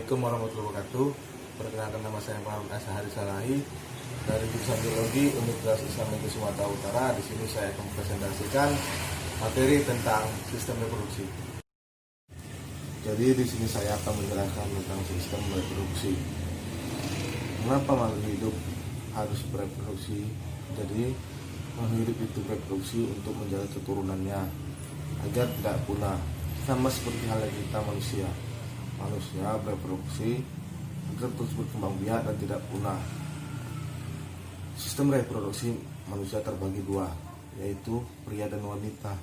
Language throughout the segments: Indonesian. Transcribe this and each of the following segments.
Assalamualaikum warahmatullahi wabarakatuh. Perkenalkan, nama saya Muhammad Ashari Salahi dari jurusan Biologi Universitas Islam Negeri Sumatera Utara. Di sini saya akan mempresentasikan materi tentang sistem reproduksi. Jadi di sini saya akan menjelaskan tentang sistem reproduksi. Mengapa makhluk hidup harus bereproduksi? Jadi makhluk hidup itu bereproduksi untuk menjaga keturunannya agar tidak punah. Sama seperti halnya kita manusia bereproduksi agar terus berkembang biak dan tidak punah. Sistem reproduksi manusia terbagi dua, yaitu pria dan wanita.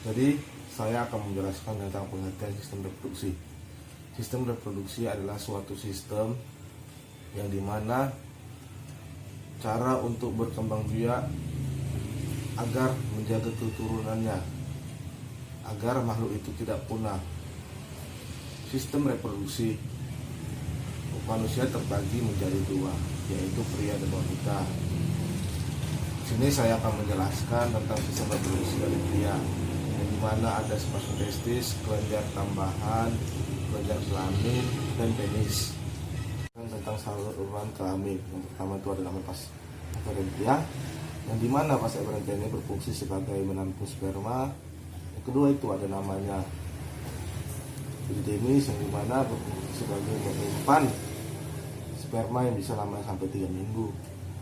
Jadi saya akan menjelaskan tentang pengertian sistem reproduksi. Sistem reproduksi adalah suatu sistem yang dimana cara untuk berkembang biak agar menjaga keturunannya, agar makhluk itu tidak punah. Sistem reproduksi manusia terbagi menjadi dua, yaitu pria dan wanita. Di sini saya akan menjelaskan tentang sistem reproduksi dari pria, yang dimana ada spasium testis, kelenjar tambahan, kelenjar kelamin, dan penis. Tentang saluran kelamin, yang pertama itu ada namanya vas afferentia, yang dimana vas afferentia ini berfungsi sebagai menampung sperma. Yang kedua itu ada namanya epididymis, yang dimana berfungsi sebagai menyimpan sperma yang bisa lama sampai 3 minggu.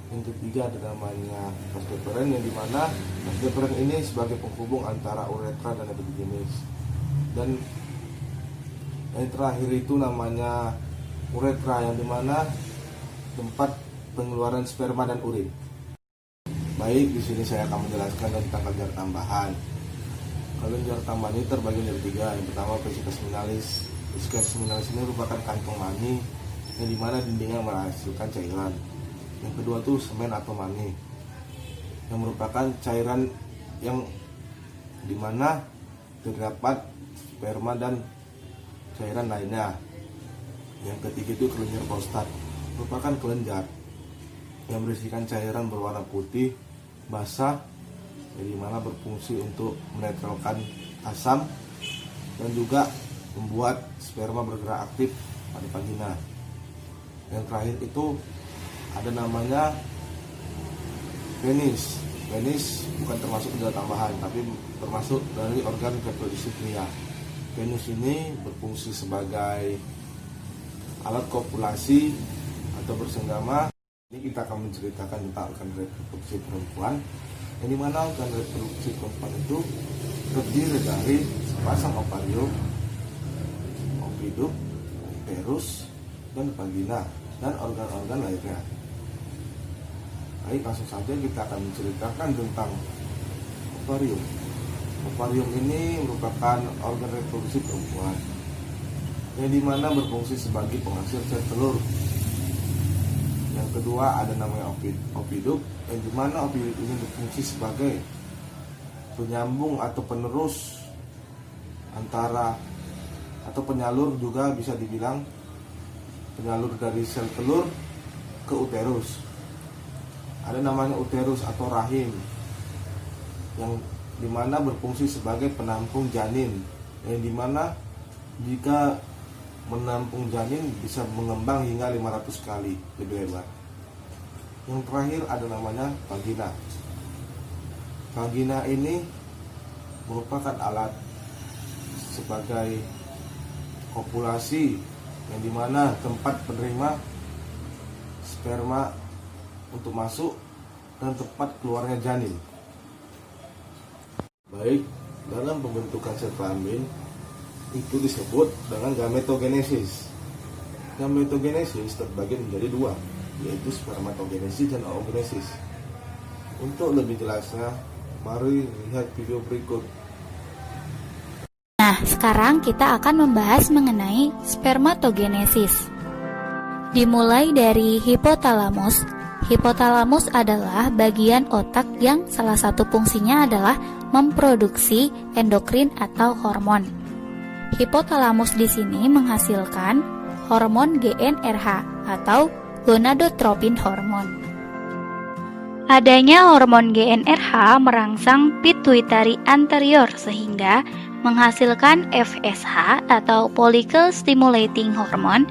Yang ketiga ada namanya vas deferens, yang dimana vas deferens ini sebagai penghubung antara uretra dan epididymis. Dan yang terakhir itu namanya uretra, yang dimana tempat pengeluaran sperma dan urin. Baik, di sini saya akan menjelaskan tentang kelenjar tambahan. Kelenjar tambahan ini terbagi menjadi 3. Yang pertama vesicus seminalis. Vesicus seminalis ini merupakan kantong mani yang dimana dindingnya menghasilkan cairan. Yang kedua itu semen atau mani, yang merupakan cairan yang dimana terdapat sperma dan cairan lainnya. Yang ketiga itu kelenjar prostat, merupakan kelenjar yang berisikan cairan berwarna putih basah, yang dimana berfungsi untuk menetralkan asam dan juga membuat sperma bergerak aktif pada vagina. Yang terakhir itu ada namanya penis. Penis bukan termasuk kelenjar tambahan, tapi termasuk dari organ reproduksi pria. Penis ini berfungsi sebagai alat kopulasi atau bersenggama. Ini kita akan menceritakan tentang organ reproduksi perempuan, yang dimana organ reproduksi perempuan itu terdiri dari sepasang ovarium, oviduk, uterus, dan vagina, dan organ-organ lainnya. Baik, langsung saja kita akan menceritakan tentang ovarium. Ovarium ini merupakan organ reproduksi perempuan, yang dimana berfungsi sebagai penghasil sel telur. Yang kedua ada namanya oviduk, yang dimana oviduk ini berfungsi sebagai penyambung atau penerus antara, atau penyalur juga bisa dibilang, penyalur dari sel telur ke uterus. Ada namanya uterus atau rahim, yang dimana berfungsi sebagai penampung janin, yang dimana jika menampung janin bisa mengembang hingga 500 kali lebih lebar. Yang terakhir ada namanya vagina. Vagina ini merupakan alat sebagai kopulasi, yang dimana tempat penerima sperma untuk masuk dan tempat keluarnya janin. Baik, dalam pembentukan sel kelamin itu disebut dengan gametogenesis. Gametogenesis terbagi menjadi 2, yaitu spermatogenesis dan oogenesis. Untuk lebih jelasnya, mari lihat video berikut. Nah, sekarang kita akan membahas mengenai spermatogenesis. Dimulai dari hipotalamus. Hipotalamus adalah bagian otak yang salah satu fungsinya adalah memproduksi endokrin atau hormon. Hipotalamus di sini menghasilkan hormon GnRH atau gonadotropin hormon. Adanya hormon GnRH merangsang pituitari anterior sehingga menghasilkan FSH atau follicle stimulating hormone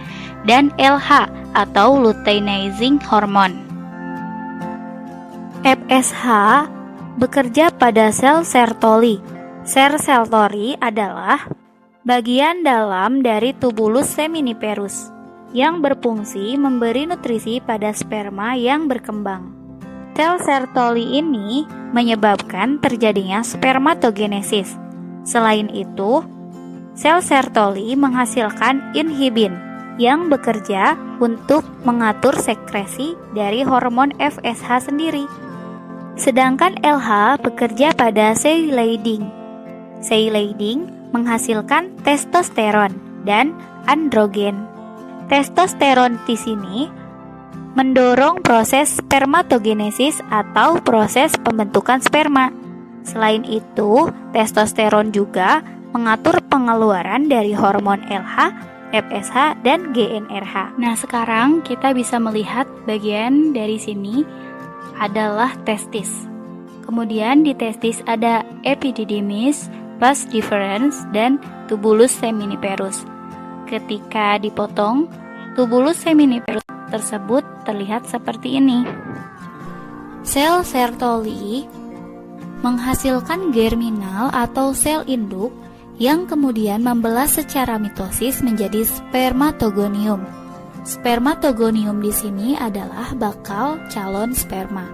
dan LH atau luteinizing hormone. FSH bekerja pada sel Sertoli. Sel Sertoli adalah bagian dalam dari tubulus seminiferus yang berfungsi memberi nutrisi pada sperma yang berkembang. Sel Sertoli ini menyebabkan terjadinya spermatogenesis. Selain itu, sel Sertoli menghasilkan inhibin yang bekerja untuk mengatur sekresi dari hormon FSH sendiri. Sedangkan LH bekerja pada cell leading. Cell leading menghasilkan testosteron dan androgen. Testosteron di sini mendorong proses spermatogenesis atau proses pembentukan sperma. Selain itu, testosteron juga mengatur pengeluaran dari hormon LH, FSH, dan GnRH. Nah, sekarang kita bisa melihat bagian dari sini adalah testis. Kemudian di testis ada epididymis, vas deferens, dan tubulus seminiferus. Ketika dipotong, tubulus seminiferus tersebut terlihat seperti ini. Sel Sertoli menghasilkan germinal atau sel induk yang kemudian membelah secara mitosis menjadi spermatogonium. Spermatogonium di sini adalah bakal calon sperma.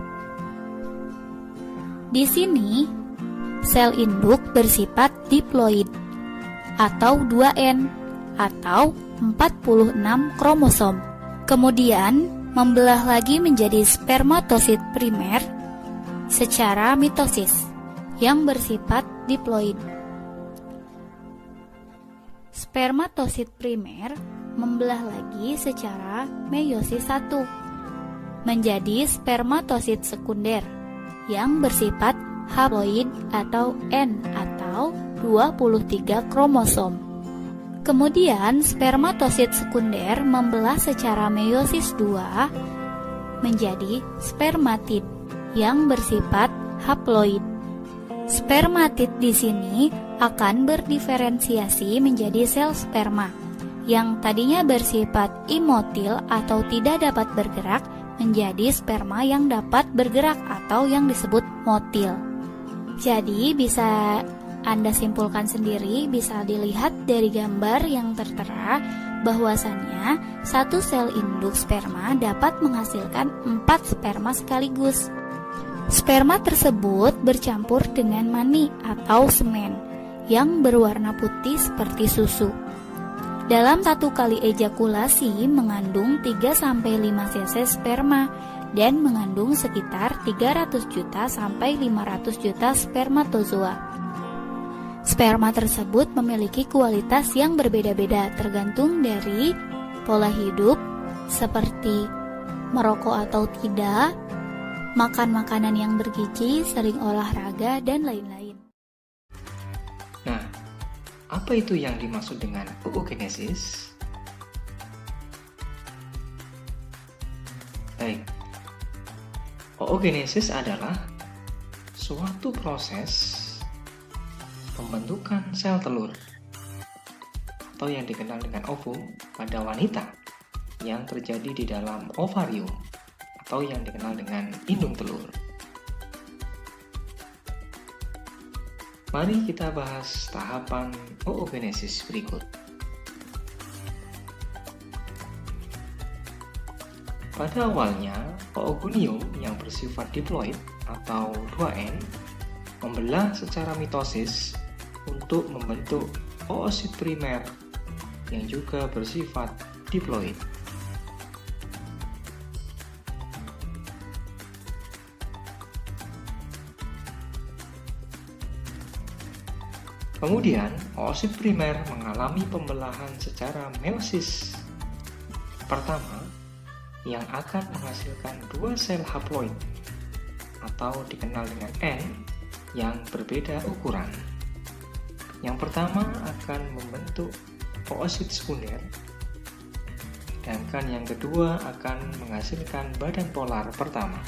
Di sini, sel induk bersifat diploid atau 2N atau 46 kromosom. Kemudian membelah lagi menjadi spermatosit primer secara mitosis yang bersifat diploid. Spermatosit primer membelah lagi secara meiosis 1 menjadi spermatosit sekunder yang bersifat haploid atau N atau 23 kromosom. Kemudian spermatosit sekunder membelah secara meiosis 2 menjadi spermatid yang bersifat haploid. Spermatid di sini akan berdiferensiasi menjadi sel sperma yang tadinya bersifat imotil atau tidak dapat bergerak menjadi sperma yang dapat bergerak atau yang disebut motil. Jadi bisa Anda simpulkan sendiri, bisa dilihat dari gambar yang tertera bahwasannya satu sel induk sperma dapat menghasilkan 4 sperma sekaligus. Sperma tersebut bercampur dengan mani atau semen yang berwarna putih seperti susu. Dalam satu kali ejakulasi mengandung 3-5 cc sperma dan mengandung sekitar 300 juta sampai 500 juta spermatozoa. Sperma tersebut memiliki kualitas yang berbeda-beda tergantung dari pola hidup seperti merokok atau tidak, makan makanan yang bergizi, sering olahraga, dan lain-lain. Nah, apa itu yang dimaksud dengan oogenesis? Baik, oogenesis adalah suatu proses pembentukan sel telur atau yang dikenal dengan ovum pada wanita yang terjadi di dalam ovarium atau yang dikenal dengan indung telur. Mari kita bahas tahapan oogenesis berikut. Pada awalnya, oogonium yang bersifat diploid atau 2N membelah secara mitosis untuk membentuk oosit primer yang juga bersifat diploid. Kemudian, oosit primer mengalami pembelahan secara meiosis pertama yang akan menghasilkan 2 sel haploid atau dikenal dengan N yang berbeda ukuran. Yang pertama akan membentuk oosit sekunder, sedangkan yang kedua akan menghasilkan badan polar pertama.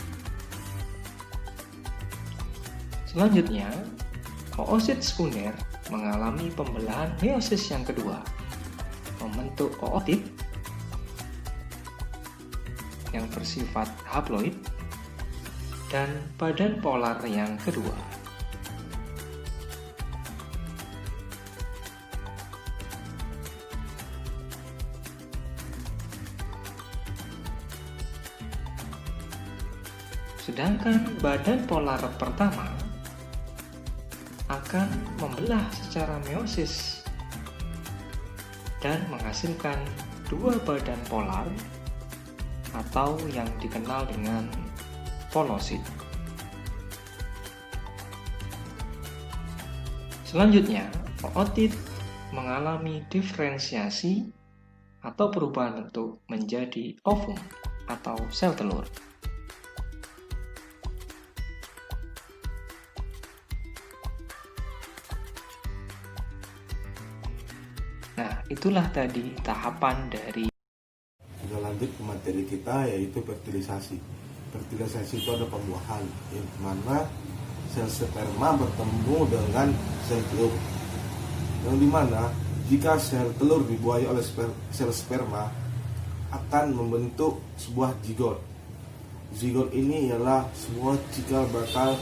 Selanjutnya, oosit sekunder mengalami pembelahan meiosis yang kedua, membentuk ootit yang bersifat haploid dan badan polar yang kedua. Sedangkan badan polar pertama akan membelah secara meiosis dan menghasilkan dua badan polar atau yang dikenal dengan polosit. Selanjutnya, ootit mengalami diferensiasi atau perubahan bentuk menjadi ovum atau sel telur. Nah, itulah tadi tahapan dari. Kita lanjut ke materi kita, yaitu fertilisasi. Fertilisasi itu ada pembuahan, yang mana sel sperma bertemu dengan sel telur. Yang dimana jika sel telur dibuahi oleh sel sperma akan membentuk sebuah zigot. Zigot ini ialah sebuah cikal bakal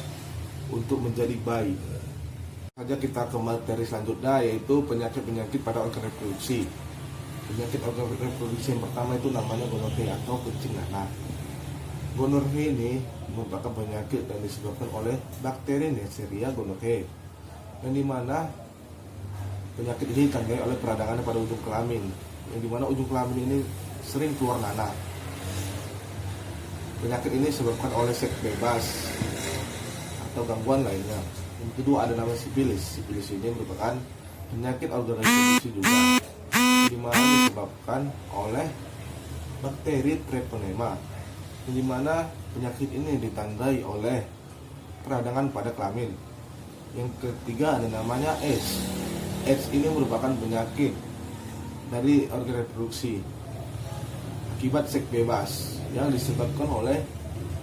untuk menjadi bayi. Saja kita ke materi selanjutnya, yaitu penyakit-penyakit pada organ reproduksi. Penyakit organ reproduksi yang pertama itu namanya gonorrhea atau kencing nanah. Gonorrhea ini merupakan penyakit yang disebabkan oleh bakteri Neisseria gonorrhoeae, yang dimana penyakit ini ditandai oleh peradangan pada ujung kelamin, yang dimana ujung kelamin ini sering keluar nanah. Penyakit ini disebabkan oleh seks bebas atau gangguan lainnya. Yang kedua ada namanya sifilis. Sifilis ini merupakan penyakit organ reproduksi juga, di mana disebabkan oleh bakteri Treponema, di mana penyakit ini ditandai oleh peradangan pada kelamin. Yang ketiga ada namanya AIDS. AIDS ini merupakan penyakit dari organ reproduksi akibat seks bebas yang disebabkan oleh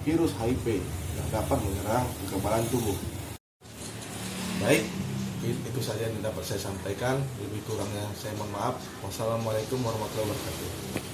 virus HIV yang dapat menyerang kekebalan tubuh. Baik, itu saja yang dapat saya sampaikan. Lebih kurangnya saya mohon maaf. Wassalamualaikum warahmatullahi wabarakatuh.